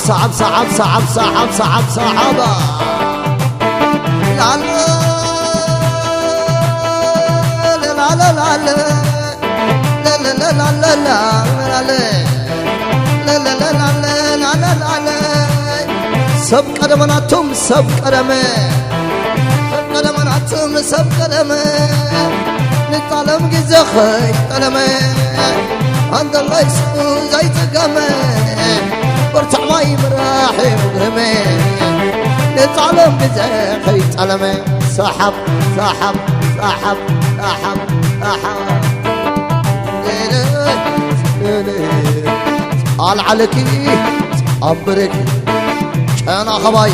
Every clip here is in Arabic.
صعب صعب صعب صعب صعب صعبة لا لا لا لا لا لا لا لا لا لا لا لا لا لا سب قدمناتهم سب قدمه قدمناتهم سب قدمه نتعلم جزخي قدمه عند الله يسوع زي تقامه برتع ما يمراحي مقرمه نتعلم جزخي قدمه صاحب صاحب صاحب صاحب صاحب قال عليكي أمبرك أنا خباي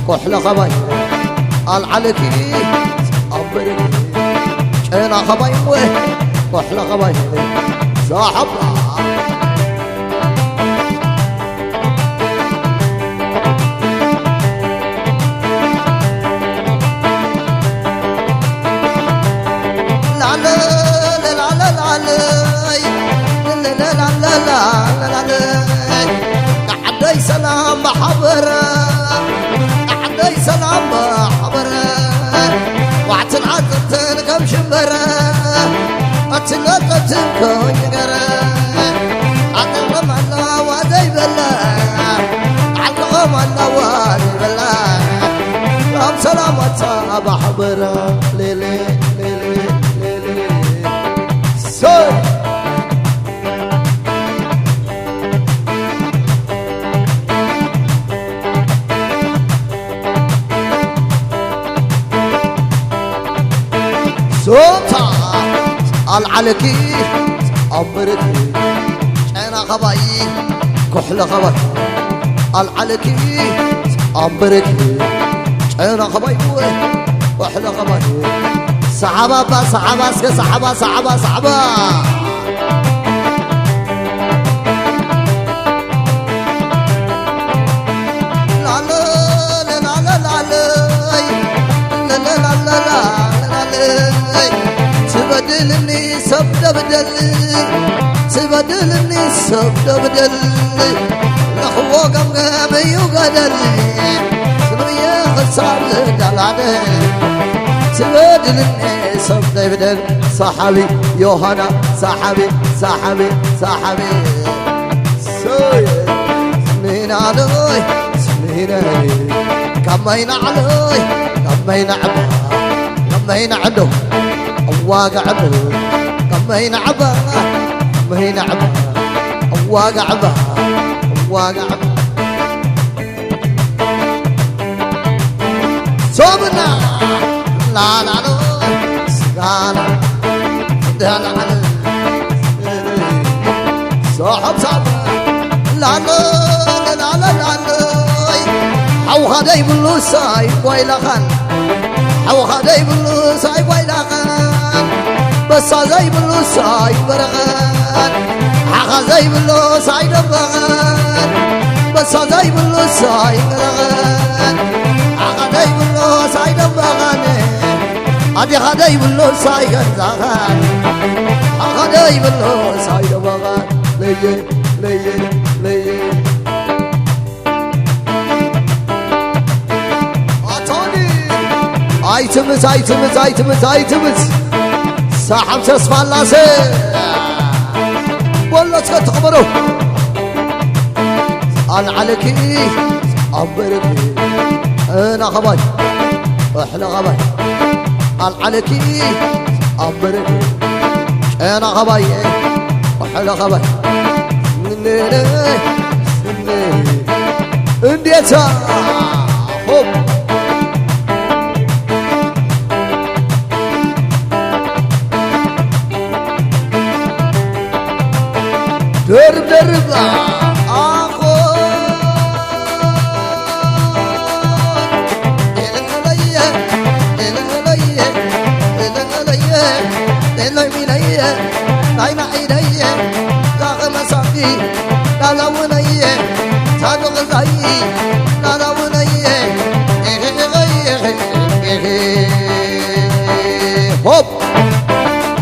كحلة خباي قال عليكي أمبرك أنا خباي كحلة خباي صاحب لا لا لا لا لا لا لا قعدي سلام بحبره قعدي سلام بحبره واعتنعتن كم شبره اتنقتن كون يقره عقلهم الله وادي بلا عقلهم الله وادي بلا لهم سلامة بحبره ليلي ليلي ليلي سوي صوتا العلكي أمركي أنا خباي كحلة خباي العلكي أمركي أنا خباي كحلة خباي صعبة صعبة صعبة صعبة صعبة لا لا لا لا لا لا لا لا لا تبدلني سبت بدل تبدلني سبت بدل لخوا قم قابي وقدل سبريا خسار دلعنا تبدلني سبت بدل صاحبي يوهانا صاحبي صاحبي صاحبي سوي سنين علي سنين علي كمين علي كمين عبا كمين عدو واقع عبا كمين عبا كمين عبا واقع عبا واقع عبا صوبنا لا لا لا سقانا دانا على صاحب صاحب لا لا لا لا لا حو هذا يبلو سايب ويلا خان حو هذا يبلو سايب ويلا خان بس هذا يبلو سايب برغان هذا يبلو سايب برغان بس هذا يبلو سايب برغان هذا يبلو سايب برغان هذا هذا يبلو سايب برغان هذا يبلو سايب برغان ليه ليه ليه ايتمز ايتمز ايتمز ايتمز صاحب تصفى اللاسه والله تخبروا انا عليكي امبركي انا خباي احنا خباي انا عليكي امبركي انا خباي احنا خباي انديتا هوب درب درب آخو إلهلية إلهلية إلهلية إلهلية نايمة إلهية داغ مساقي دالونية تادغ زي دالونية هوب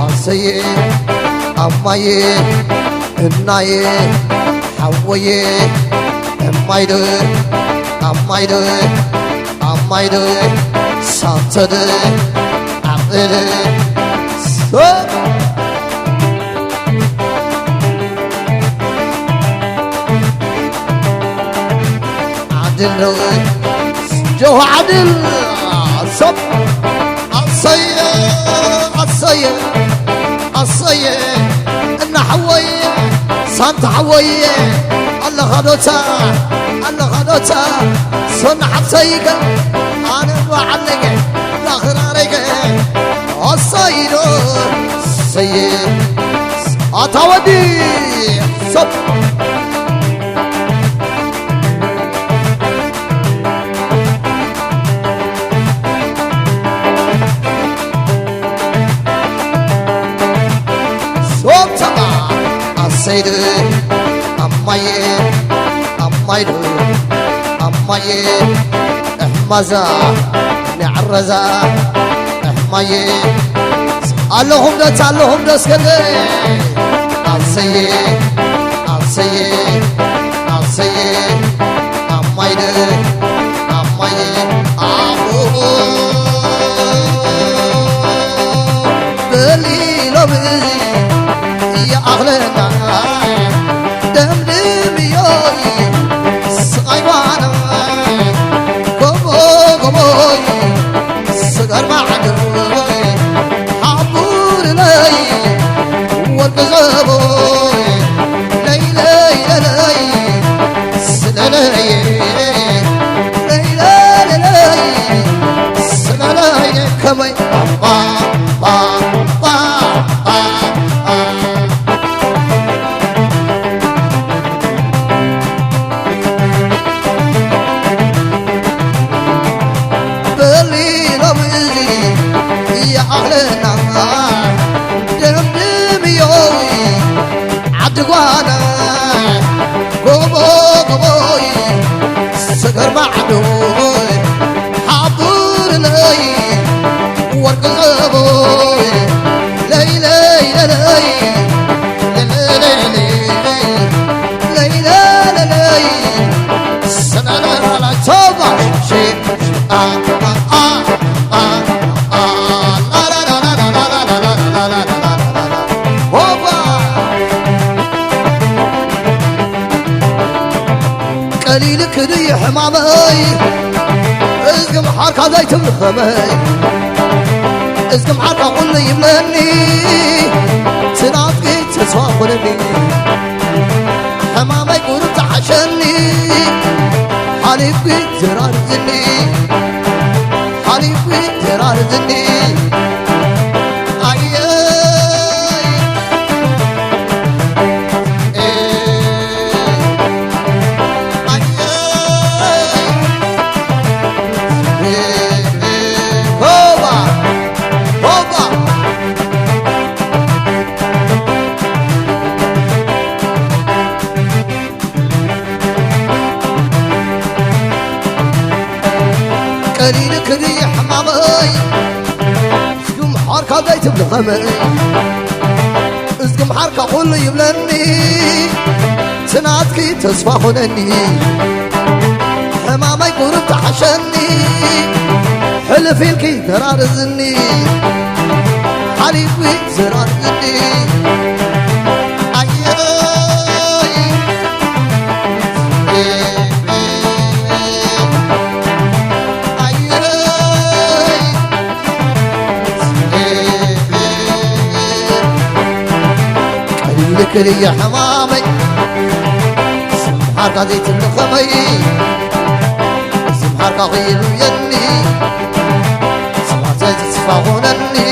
أسيه أمايه النايه حويه Ammaydı, ammaydı, ammaydı, santıdı, aklıdı, stop. عدل جو عدل صب الصية الصية الصية النحوية صنت حوية الله غدوتا الله غدوتا صن حسيك أنا وعلك الأخرارك الصيد الصية أتودي صب Saydı ammayı ammaydı ammayı ehmaza ni'arraza ehmayı Allah'ım da skede asayı asayı asayı ammaydı ammayı ahu belilo bizi ya ahlena قليل كدي حمامي ازقم حركة زيت الخمي ازقم حركة قل لي يملني سنافقي تسواقلني حمامي يقول تحشني حليفي زرار زني حليفي زرار زني قليل كدي حمامي ازقم حركة زيت الخمي ازقم حركة قول لي يبلني سناتكي تصفى خنني حمامي قرب تحشني حلفي الكي درار زني حليفي زرار زني لكلي يا حمامي سمحار قضيت الخمي سمحار قضيت يني سمحار زيت سفاغونني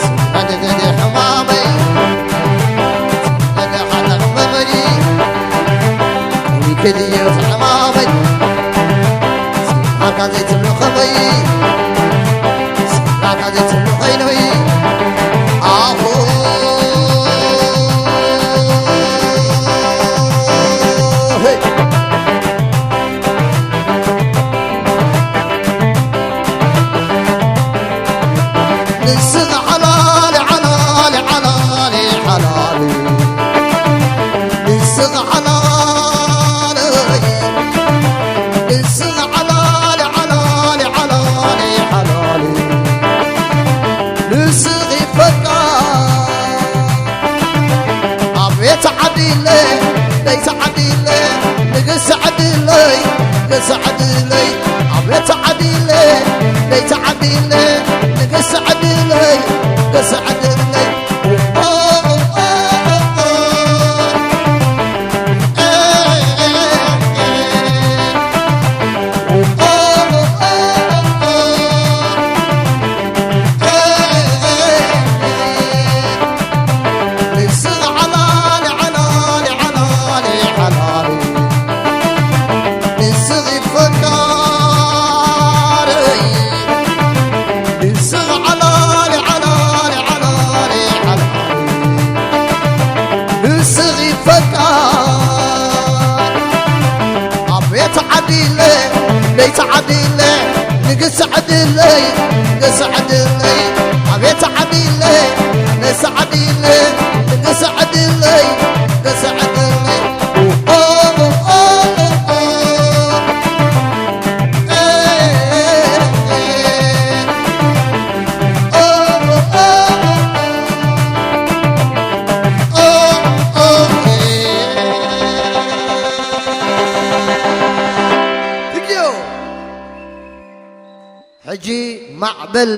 سمحار قضيت حمامي سمحار حتى خممي لكلي يا حمامي سمحار قضيت الخمي سمحار قضيت الخينوي حلالي نقص عدلي عبيت عدلي بيت عدلي نقص عدلي نقص عدلي بيت عديلي نقص عديلي نقص عديلي بيت عديلي نقص عديلي نقص عديلي نقص عديلي حجي معبل